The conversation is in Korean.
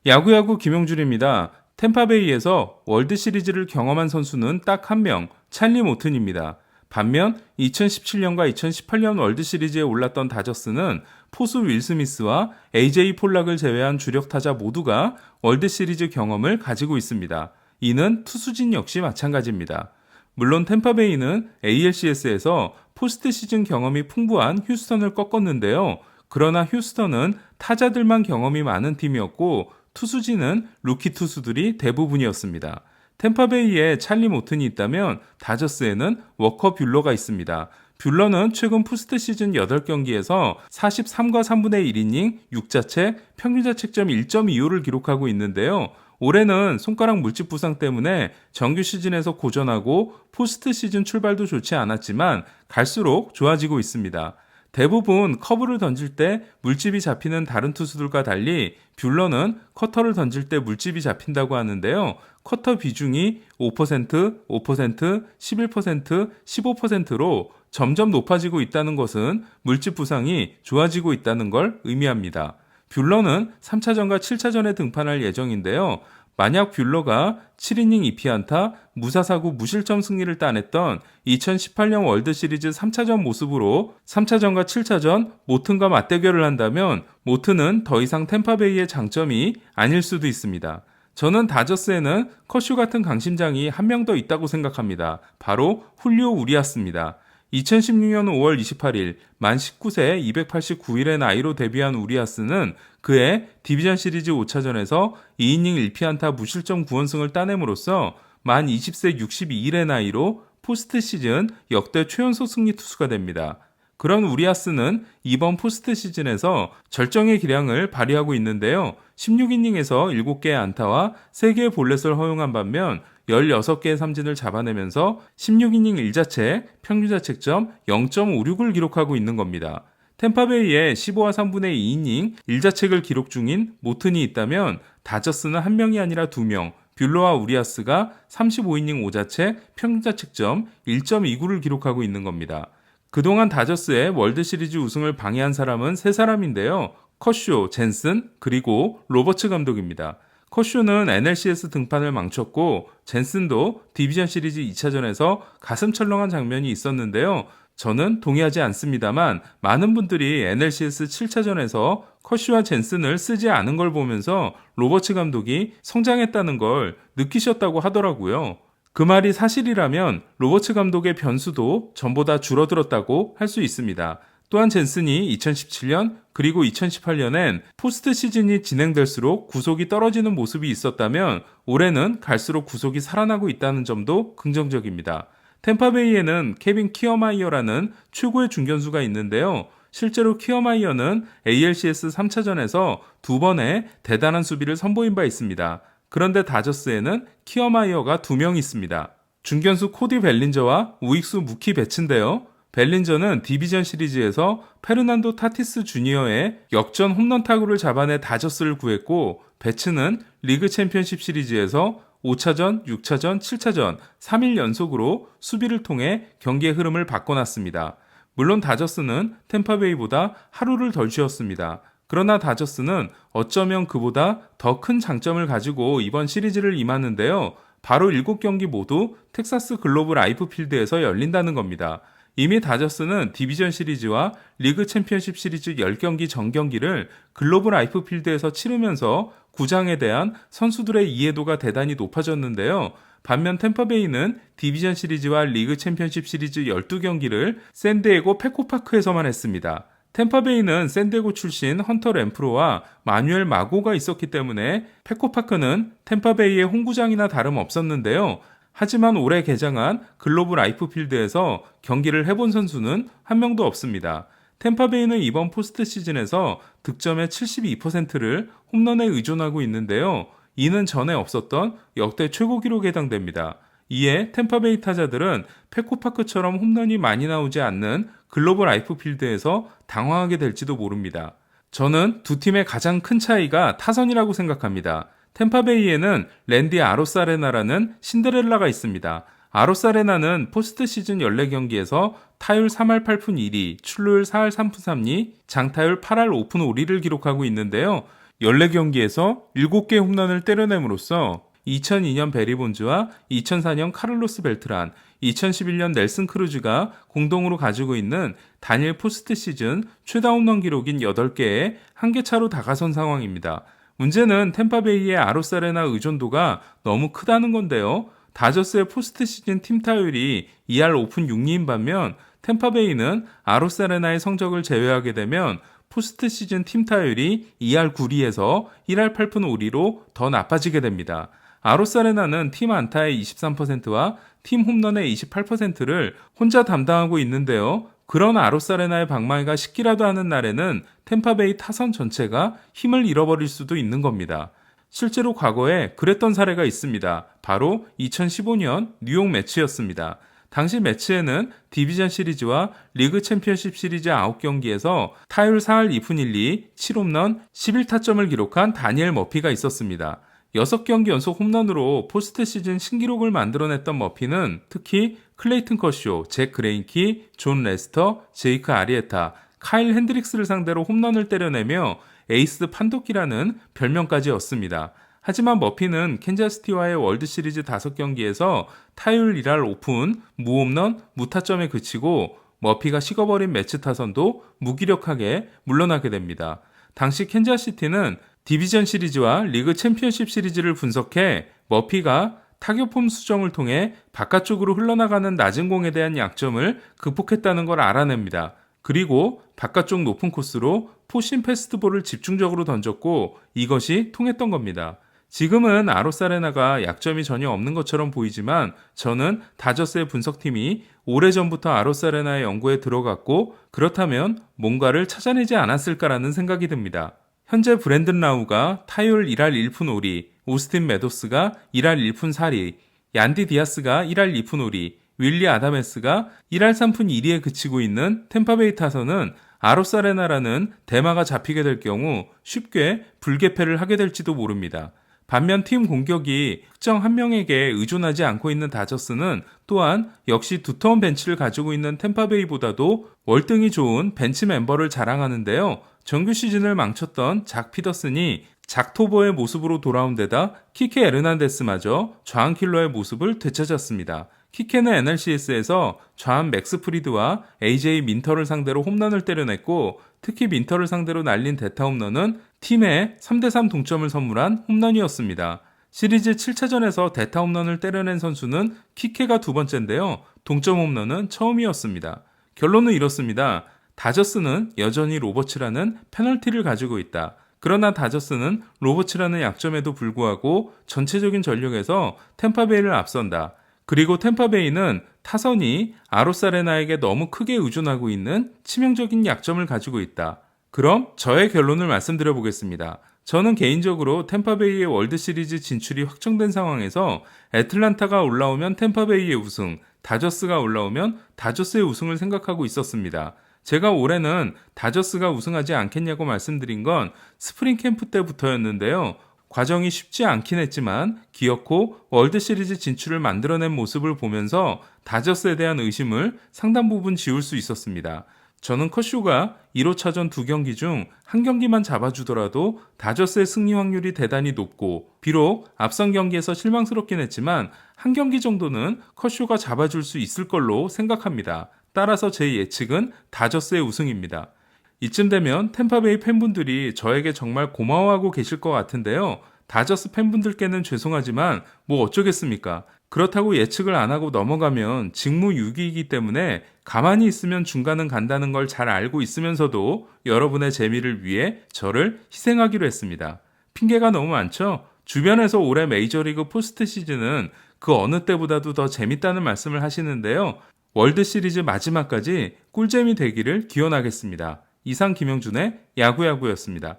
야구야구 김용준입니다. 템파베이에서 월드 시리즈를 경험한 선수는 딱 한 명, 찰리 모튼입니다. 반면 2017년과 2018년 월드 시리즈에 올랐던 다저스는 포수 윌 스미스와 AJ 폴락을 제외한 주력 타자 모두가 월드 시리즈 경험을 가지고 있습니다. 이는 투수진 역시 마찬가지입니다. 물론 템파베이는 ALCS에서 포스트 시즌 경험이 풍부한 휴스턴을 꺾었는데요. 그러나 휴스턴은 타자들만 경험이 많은 팀이었고 투수진은 루키 투수들이 대부분이었습니다. 템파베이에 찰리 모튼이 있다면 다저스에는 워커 뷰러가 있습니다. 뷰러는 최근 포스트 시즌 8경기에서 43과 3분의 1이닝 6자책, 평균자책점 1.25를 기록하고 있는데요. 올해는 손가락 물집 부상 때문에 정규 시즌에서 고전하고 포스트 시즌 출발도 좋지 않았지만 갈수록 좋아지고 있습니다. 대부분 커브를 던질 때 물집이 잡히는 다른 투수들과 달리 뷰러는 커터를 던질 때 물집이 잡힌다고 하는데요. 커터 비중이 5%, 5%, 11%, 15%로 점점 높아지고 있다는 것은 물집 부상이 좋아지고 있다는 걸 의미합니다. 뷰러는 3차전과 7차전에 등판할 예정인데요. 만약 뷰러가 7이닝 2피안타, 무사사구 무실점 승리를 따냈던 2018년 월드시리즈 3차전 모습으로 3차전과 7차전 모튼과 맞대결을 한다면 모튼은 더 이상 템파베이의 장점이 아닐 수도 있습니다. 저는 다저스에는 커쇼 같은 강심장이 한 명 더 있다고 생각합니다. 바로 훌리오 우리아스입니다. 2016년 5월 28일 만 19세 289일의 나이로 데뷔한 우리아스는 그해 디비전 시리즈 5차전에서 2이닝 1피안타 무실점 9원승을 따냄으로써 만 20세 62일의 나이로 포스트 시즌 역대 최연소 승리 투수가 됩니다. 그런 우리아스는 이번 포스트 시즌에서 절정의 기량을 발휘하고 있는데요. 16이닝에서 7개의 안타와 3개의 볼넷을 허용한 반면 16개의 삼진을 잡아내면서 16이닝 1자책, 평균자책점 0.56을 기록하고 있는 겁니다. 템파베이에 15와 3분의 2이닝 1자책을 기록 중인 모튼이 있다면 다저스는 한 명이 아니라 두 명, 뷰러와 우리아스가 35이닝 5자책, 평균자책점 1.29를 기록하고 있는 겁니다. 그동안 다저스의 월드시리즈 우승을 방해한 사람은 세 사람인데요. 커쇼, 젠슨, 그리고 로버츠 감독입니다. 커쇼는 NLCS 등판을 망쳤고 젠슨도 디비전 시리즈 2차전에서 가슴 철렁한 장면이 있었는데요. 저는 동의하지 않습니다만 많은 분들이 NLCS 7차전에서 커쇼와 젠슨을 쓰지 않은 걸 보면서 로버츠 감독이 성장했다는 걸 느끼셨다고 하더라고요. 그 말이 사실이라면 로버츠 감독의 변수도 전보다 줄어들었다고 할 수 있습니다. 또한 젠슨이 2017년 그리고 2018년엔 포스트 시즌이 진행될수록 구속이 떨어지는 모습이 있었다면 올해는 갈수록 구속이 살아나고 있다는 점도 긍정적입니다. 템파베이에는 케빈 키어마이어라는 최고의 중견수가 있는데요. 실제로 키어마이어는 ALCS 3차전에서 2번의 대단한 수비를 선보인 바 있습니다. 그런데 다저스에는 키어마이어가 2명 있습니다. 중견수 코디 벨린저와 우익수 무키 베츠인데요. 벨린저는 디비전 시리즈에서 페르난도 타티스 주니어의 역전 홈런 타구를 잡아내 다저스를 구했고 베츠는 리그 챔피언십 시리즈에서 5차전, 6차전, 7차전 3일 연속으로 수비를 통해 경기의 흐름을 바꿔놨습니다. 물론 다저스는 템파베이보다 하루를 덜 쉬었습니다. 그러나 다저스는 어쩌면 그보다 더 큰 장점을 가지고 이번 시리즈를 임하는데요. 바로 7경기 모두 텍사스 글로브 라이프 필드에서 열린다는 겁니다. 이미 다저스는 디비전 시리즈와 리그 챔피언십 시리즈 10경기 전 경기를 글로브 라이프 필드에서 치르면서 구장에 대한 선수들의 이해도가 대단히 높아졌는데요. 반면 템파베이는 디비전 시리즈와 리그 챔피언십 시리즈 12경기를 샌디에고 페코파크에서만 했습니다. 템파베이는 샌디에고 출신 헌터 램프로와 마뉴엘 마고가 있었기 때문에 페코파크는 템파베이의 홈구장이나 다름없었는데요. 하지만 올해 개장한 글로브 라이프 필드에서 경기를 해본 선수는 한 명도 없습니다. 템파베이는 이번 포스트 시즌에서 득점의 72%를 홈런에 의존하고 있는데요. 이는 전에 없었던 역대 최고 기록에 해당됩니다. 이에 템파베이 타자들은 페코파크처럼 홈런이 많이 나오지 않는 글로브 라이프 필드에서 당황하게 될지도 모릅니다. 저는 두 팀의 가장 큰 차이가 타선이라고 생각합니다. 템파베이에는 랜디 아로사레나라는 신데렐라가 있습니다. 아로사레나는 포스트 시즌 14경기에서 타율 3할 8푼 1리, 출루율 4할 3푼 3리, 장타율 8할 5푼 5리를 기록하고 있는데요. 14경기에서 7개 홈런을 때려냄으로써 2002년 베리 본즈와 2004년 카를로스 벨트란, 2011년 넬슨 크루즈가 공동으로 가지고 있는 단일 포스트 시즌 최다 홈런 기록인 8개에 한개 차로 다가선 상황입니다. 문제는 템파베이의 아로사레나 의존도가 너무 크다는 건데요. 다저스의 포스트 시즌 팀 타율이 2할 오픈 6리인 반면 템파베이는 아로사레나의 성적을 제외하게 되면 포스트 시즌 팀 타율이 2할 9리에서 1할 8푼 5리로 더 나빠지게 됩니다. 아로사레나는 팀 안타의 23%와 팀 홈런의 28%를 혼자 담당하고 있는데요. 그런 아로사레나의 방망이가 식기라도 하는 날에는 템파베이 타선 전체가 힘을 잃어버릴 수도 있는 겁니다. 실제로 과거에 그랬던 사례가 있습니다. 바로 2015년 뉴욕 매치였습니다. 당시 매치에는 디비전 시리즈와 리그 챔피언십 시리즈 9경기에서 타율 4할 2푼 1리, 7홈런, 11타점을 기록한 다니엘 머피가 있었습니다. 6경기 연속 홈런으로 포스트 시즌 신기록을 만들어냈던 머피는 특히 클레이튼 커쇼, 잭 그레인키, 존 레스터, 제이크 아리에타, 카일 핸드릭스를 상대로 홈런을 때려내며 에이스 판도끼라는 별명까지 얻습니다. 하지만 머피는 캔자스시티와의 월드시리즈 5경기에서 타율 1할 5푼, 무홈런, 무타점에 그치고 머피가 식어버린 매치 타선도 무기력하게 물러나게 됩니다. 당시 캔자스시티는 디비전 시리즈와 리그 챔피언십 시리즈를 분석해 머피가 타격폼 수정을 통해 바깥쪽으로 흘러나가는 낮은 공에 대한 약점을 극복했다는 걸 알아냅니다. 그리고 바깥쪽 높은 코스로 포신 패스트볼을 집중적으로 던졌고 이것이 통했던 겁니다. 지금은 아로사레나가 약점이 전혀 없는 것처럼 보이지만 저는 다저스의 분석팀이 오래전부터 아로사레나의 연구에 들어갔고 그렇다면 뭔가를 찾아내지 않았을까라는 생각이 듭니다. 현재 브랜든 라우가 타율 1할 1푼 5리, 오스틴 메도스가 1할 1푼 4리, 얀디 디아스가 1할 2푼 5리, 윌리 아다메스가 1할 3푼 2리에 그치고 있는 템파베이 타선은 아로사레나라는 대마가 잡히게 될 경우 쉽게 불개패를 하게 될지도 모릅니다. 반면 팀 공격이 특정 한 명에게 의존하지 않고 있는 다저스는 또한 역시 두터운 벤치를 가지고 있는 템파베이보다도 월등히 좋은 벤치 멤버를 자랑하는데요. 정규 시즌을 망쳤던 작 피더슨이 작토버의 모습으로 돌아온 데다 키케 에르난데스마저 좌한 킬러의 모습을 되찾았습니다. 키케는 NLCS에서 좌한 맥스 프리드와 AJ 민터를 상대로 홈런을 때려냈고 특히 민터를 상대로 날린 대타 홈런은 팀에 3대3 동점을 선물한 홈런이었습니다. 시리즈 7차전에서 대타 홈런을 때려낸 선수는 키케가 두 번째인데요. 동점 홈런은 처음이었습니다. 결론은 이렇습니다. 다저스는 여전히 로버츠라는 페널티를 가지고 있다. 그러나 다저스는 로버츠라는 약점에도 불구하고 전체적인 전력에서 템파베이를 앞선다. 그리고 템파베이는 타선이 아로사레나에게 너무 크게 의존하고 있는 치명적인 약점을 가지고 있다. 그럼 저의 결론을 말씀드려 보겠습니다. 저는 개인적으로 템파베이의 월드시리즈 진출이 확정된 상황에서 애틀란타가 올라오면 템파베이의 우승, 다저스가 올라오면 다저스의 우승을 생각하고 있었습니다. 제가 올해는 다저스가 우승하지 않겠냐고 말씀드린 건 스프링 캠프 때부터였는데요. 과정이 쉽지 않긴 했지만 기어코 월드시리즈 진출을 만들어낸 모습을 보면서 다저스에 대한 의심을 상당 부분 지울 수 있었습니다. 저는 커쇼가 1호차전 2경기 중 한 경기만 잡아주더라도 다저스의 승리 확률이 대단히 높고 비록 앞선 경기에서 실망스럽긴 했지만 한 경기 정도는 커쇼가 잡아줄 수 있을 걸로 생각합니다. 따라서 제 예측은 다저스의 우승입니다. 이쯤 되면 템파베이 팬분들이 저에게 정말 고마워하고 계실 것 같은데요. 다저스 팬분들께는 죄송하지만 뭐 어쩌겠습니까? 그렇다고 예측을 안 하고 넘어가면 직무유기이기 때문에 가만히 있으면 중간은 간다는 걸 잘 알고 있으면서도 여러분의 재미를 위해 저를 희생하기로 했습니다. 핑계가 너무 많죠? 주변에서 올해 메이저리그 포스트 시즌은 그 어느 때보다도 더 재밌다는 말씀을 하시는데요. 월드시리즈 마지막까지 꿀잼이 되기를 기원하겠습니다. 이상 김영준의 야구야구였습니다.